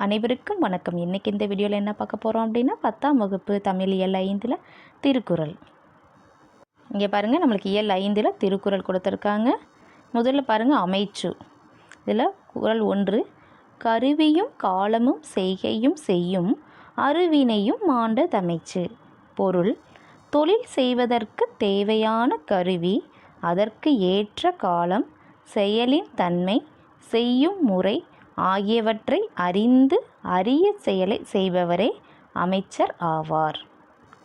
அனைவருக்கும் வணக்கம். இன்றைக்கி இந்த வீடியோவில் என்ன பார்க்க போகிறோம் அப்படின்னா 10ஆம் வகுப்பு தமிழ் இயல் 5ல் திருக்குறள். இங்கே பாருங்கள், நம்மளுக்கு இயல் 5ல் திருக்குறள் கொடுத்துருக்காங்க. முதல்ல பாருங்கள் அமைச்சு. இதில் குறள் 1, கருவியும் காலமும் செய்கையும் செய்யும் அருவினையும் மாண்ட தமைச்சு. பொருள்: தொழில் செய்வதற்கு தேவையான கருவி, அதற்கு ஏற்ற காலம், செயலின் தன்மை, செய்யும் முறை ஆகியவற்றை அறிந்து அரிய செயலை செய்பவரே அமைச்சர் ஆவார்.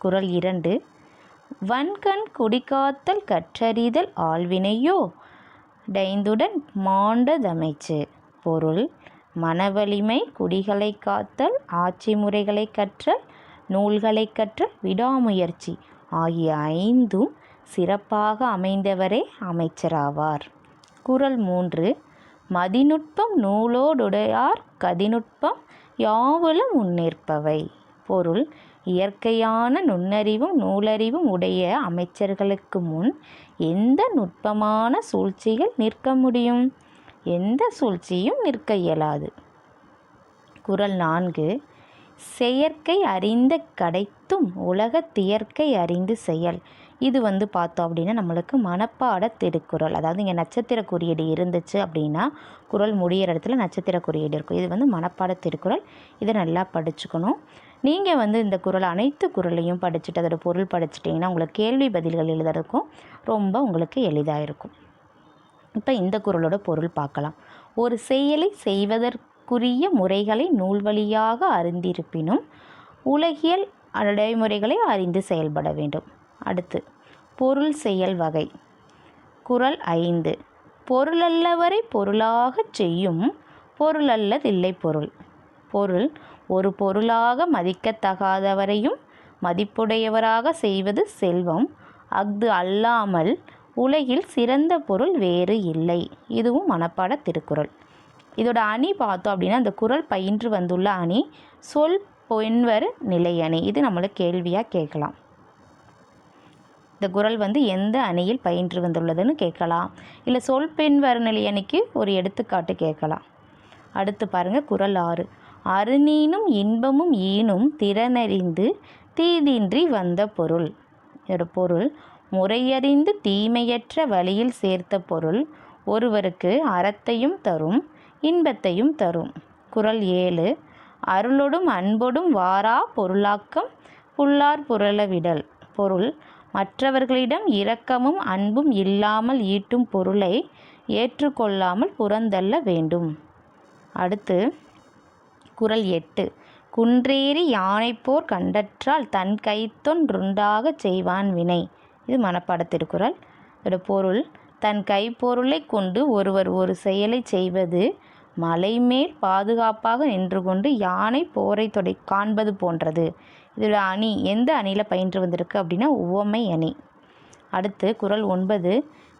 குறள் 2, வன்கண் குடிகாத்தல் கற்றறிதல் ஆள்வினையோ டைந்துடன் மாண்டதமைச்சு. பொருள்: மனவலிமை, குடிகளை காத்தல், ஆட்சி முறைகளை கற்றல், நூல்களை கற்றல், விடாமுயற்சி ஆகிய 5ம் சிறப்பாக அமைந்தவரே அமைச்சராவார். குறள் 3, மதிநுட்பம் நூலோடுடையார் கதிநுட்பம் யாவுல முன்னேற்பவை. பொருள்: இயற்கையான நுண்ணறிவும் நூலறிவும் உடைய அமைச்சர்களுக்கு முன் எந்த நுட்பமான சூழ்ச்சிகள் நிற்க முடியும்? எந்த சூழ்ச்சியும் நிற்க இயலாது. குறள் 4, செயற்கை அறிந்த கடைத்தும் உலகத்தியற்கை அறிந்து செயல். இது பார்த்தோம் அப்படின்னா நம்மளுக்கு மனப்பாட திருக்குறள். அதாவது இங்கே நட்சத்திர குறியீடு இருந்துச்சு அப்படின்னா குறள் முடிகிற இடத்துல நட்சத்திர குறியீடு இருக்கும். இது மனப்பாட திருக்குறள். இதை நல்லா படிச்சுக்கணும். நீங்கள் இந்த குறள் அனைத்து குறளையும் படிச்சுட்டு அதோட பொருள் படிச்சிட்டிங்கன்னா உங்களுக்கு கேள்வி பதில்கள் எழுதுறதுக்கும் ரொம்ப உங்களுக்கு எளிதாக இருக்கும். இப்போ இந்த குறளோட பொருள் பார்க்கலாம். ஒரு செயலை செய்வதற்குரிய முறைகளை நூல் வழியாக அறிந்திருப்பினும் உலகியல் நடைமுறைகளை அறிந்து செயல்பட வேண்டும். அடுத்து பொருள் செயல் வகை. குறள் 5, பொருளல்லவரை பொருளாகச் செய்யும் பொருளல்லதில்லை பொருள். பொருள்: ஒரு பொருளாக மதிக்கத்தகாதவரையும் மதிப்புடையவராக செய்வது செல்வம். அஃது அல்லாமல் உலகில் சிறந்த பொருள் வேறு இல்லை. இதுவும் மனப்பாட திருக்குறள். இதோட அணி பார்த்தோம் அப்படின்னா இந்த குறள் பயின்று வந்துள்ள அணி சொல் பொன்வர் நிலையணி. இது நம்மளுக்கு கேள்வியாக கேட்கலாம். இந்த குறள் எந்த அணியில் பயின்று வந்துள்ளதுன்னு கேட்கலாம். இல்லை சொல் பெண்வர் நிலையணிக்கு ஒரு எடுத்துக்காட்டு கேட்கலாம். அடுத்து பாருங்கள் குறள் 6, அருநீனும் இன்பமும் ஈனும் திறனறிந்து தீதின்றி வந்த பொருள். இதோட பொருள்: முறையறிந்து தீமையற்ற வழியில் சேர்த்த பொருள் ஒருவருக்கு அறத்தையும் தரும் இன்பத்தையும் தரும். குறள் 7, அருளொடும் அன்பொடும் வாரா பொருளாக்கம் புல்லார் புரள விடல். பொருள்: மற்றவர்களிடம் இரக்கமும் அன்பும் இல்லாமல் ஈட்டும் பொருளை ஏற்றுக்கொள்ளாமல் புறந்தள்ள வேண்டும். அடுத்து குறள் 8, குன்றேறி யானைப்போர் கண்டற்றால் தன் கைத்தொன்றுண்டாகச் செய்வான் வினை. இது மனப்பாட திருக்குறள். இதோட பொருள்: தன் கைப்பொருளை கொண்டு ஒருவர் ஒரு செயலை செய்வது மலைமேல் பாதுகாப்பாக நின்று கொண்டு யானை போரை காண்பது போன்றது. இதோட அணி எந்த அணியில் பயின்று வந்திருக்கு அப்படின்னா உவமை அணி. அடுத்து குறள் 9,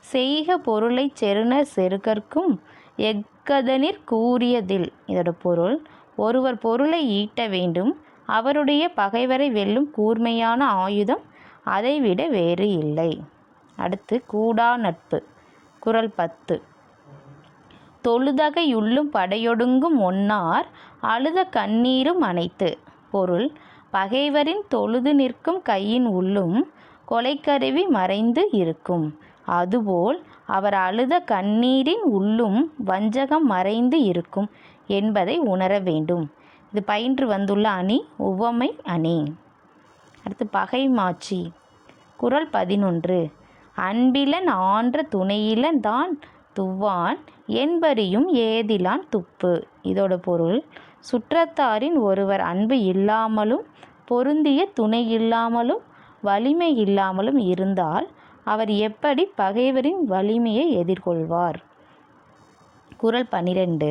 செய்க பொருளை செருணர் செருகற்கும் எக்கதனிற் கூறியதில். இதோட பொருள்: ஒருவர் பொருளை ஈட்ட வேண்டும், அவருடைய பகைவரை வெல்லும் கூர்மையான ஆயுதம் அதைவிட வேறு இல்லை. அடுத்து கூடா நட்பு. குறள் 10, தொழுதகையுள்ளும் படையொடுங்கும் ஒன்னார் அழுத கண்ணீரும் அனைத்து. பொருள்: பகைவரின் தொழுது நிற்கும் கையின் உள்ளும் கொலைக்கருவி மறைந்து இருக்கும். அதுபோல் அவர் அழுத கண்ணீரின் உள்ளும் வஞ்சகம் மறைந்து இருக்கும் என்பதை உணர வேண்டும். இது பயின்று வந்துள்ள அணி உவமை அணி. அடுத்து பகை மாட்சி. குறள் 11, அன்பிலன் ஆன்ற துணையிலன் தான் துவான் என்பரியும் ஏதிலான் துப்பு. இதோட பொருள்: சுற்றத்தாரின் ஒருவர் அன்பு இல்லாமலும் பொருந்திய துணை இல்லாமலும் வலிமை இல்லாமலும் இருந்தால் அவர் எப்படி பகைவரின் வலிமையை எதிர்கொள்வார்? குறள் 12,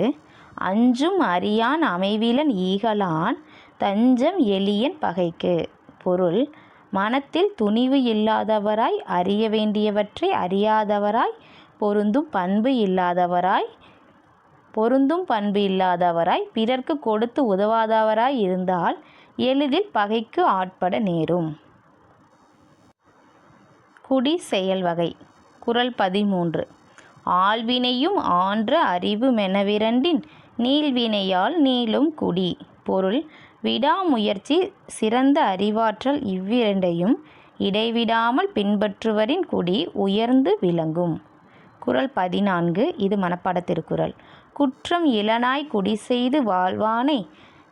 அஞ்சும் அறியான் அமைவிலன் ஈகலான் தஞ்சம் எளியன் பகைக்கு. பொருள்: மனத்தில் துணிவு இல்லாதவராய், அறிய வேண்டியவற்றை அறியாதவராய், பொருந்தும் பண்பு இல்லாதவராய், பிறர்க்கு கொடுத்து உதவாதவராய் இருந்தால் எளிதில் பகைக்கு ஆட்பட நேரும். குடி செயல் வகை. குறள் 13, ஆள்வினையும் ஆன்ற அறிவு மெனவிரண்டின் நீள்வினையால் நீளும் குடி. பொருள் விடாமுயற்சி சிறந்த அறிவாற்றல் இவ்விரண்டையும் இடைவிடாமல் பின்பற்றுவரின் குடி உயர்ந்து விளங்கும். குறள் 14. இது மனப்பாட திருக்குறள். குற்றம் இலனாய் குடி செய்து வாழ்வானை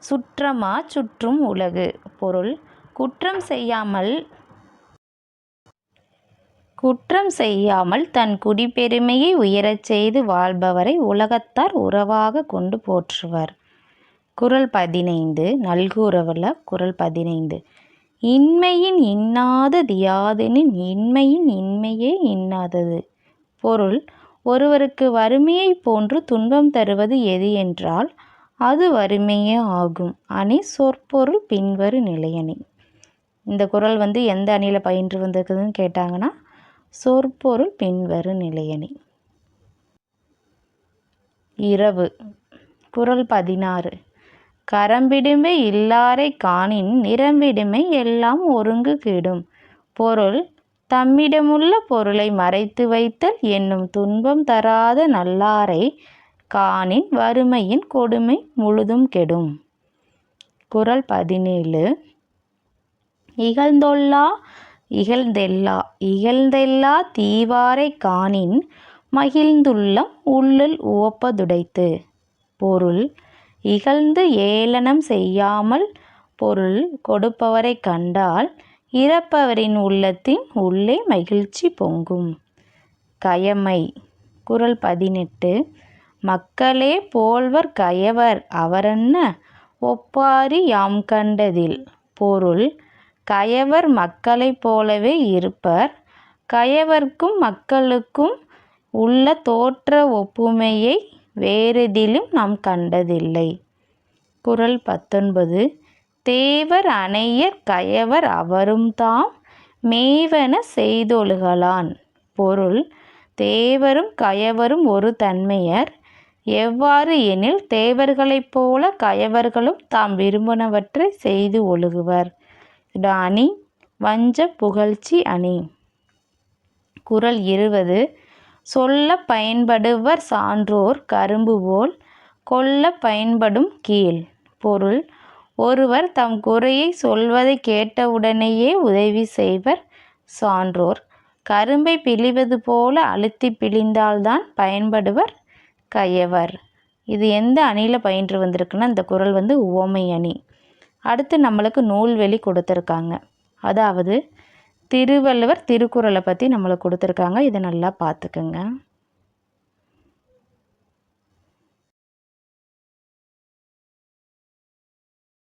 சுற்றமா சுற்றும் உலகு. பொருள் குற்றம் செய்யாமல் தன் குடிப்பெருமையை உயரச் செய்து வாழ்பவரை உலகத்தார் உறவாக கொண்டு போற்றுவர். குறள் 15. நல்குரவுல குறள் 15. இன்மையின் இன்னாதது யாதெனின் இன்மையின் இன்மையே இன்னாதது. பொருள் ஒருவருக்கு வறுமையை போன்று துன்பம் தருவது எது என்றால் அது வறுமையே ஆகும். அணி சொற்பொருள் பின்வரு நிலையணி. இந்த குறள் எந்த அணியில் பயின்று வந்திருக்குதுன்னு கேட்டாங்கன்னா சொற்பொருள் பின்வரு நிலையணி. இரவு. குறள் 16. கரம்பிடுமை இல்லாரை காணின் நிரம்பிடுமை எல்லாம் ஒருங்கு கெடும். பொருள் தம்மிடமுள்ள பொருளை மறைத்து வைத்தல் என்னும் துன்பம் தராத நல்லாரை காணின் வறுமையின் கொடுமை முழுதும் கெடும். குறள் 17. இகழ்ந்தெல்லா தீவாரை காணின் மகிழ்ந்துள்ளம் உள்ளல் உவப்பதுடைத்து. பொருள் இகழ்ந்து ஏளனம் செய்யாமல் பொருள் கொடுப்பவரை கண்டால் இறப்பவரின் உள்ளத்தின் உள்ளே மகிழ்ச்சி பொங்கும். கயமை. குறள் 18. மக்களே போல்வர் கயவர் அவரன்ன ஒப்பாரி யாம் கண்டதில். பொருள் கயவர் மக்களைப் போலவே இருப்பர். கயவர்க்கும் மக்களுக்கும் உள்ள தோற்ற ஒப்புமையை வேறெதிலும் நாம் கண்டதில்லை. குறள் 19. தேவர் அனையர் கயவர் அவரும் தாம் மேவன செய்தொழுகலான். பொருள் தேவரும் கயவரும் ஒரு தன்மையர். எவ்வாறு எனில் தேவர்களைப் போல கயவர்களும் தாம் விரும்பினவற்றை செய்து ஒழுகுவர். அணி வஞ்ச புகழ்ச்சி அணி. குறள் 20. சொல்ல பயன்படுவர் சான்றோர் கரும்பு போல் கொல்ல பயன்படும் கீழ். பொருள் ஒருவர் தம் குறையை சொல்வதை கேட்டவுடனேயே உதவி செய்வர் சான்றோர். கரும்பை பிழிவது போல அழுத்தி பிழிந்தால்தான் பயன்படுவர் கயவர். இது எந்த அணியில் பயின்று வந்திருக்குன்னா இந்த குறள் உவமை அணி. அடுத்து நம்மளுக்கு நூல்வெளி கொடுத்துருக்காங்க. அதாவது திருவள்ளுவர் திருக்குறளை பற்றி நம்மளுக்கு கொடுத்துருக்காங்க. இதை நல்லா பார்த்துக்குங்க.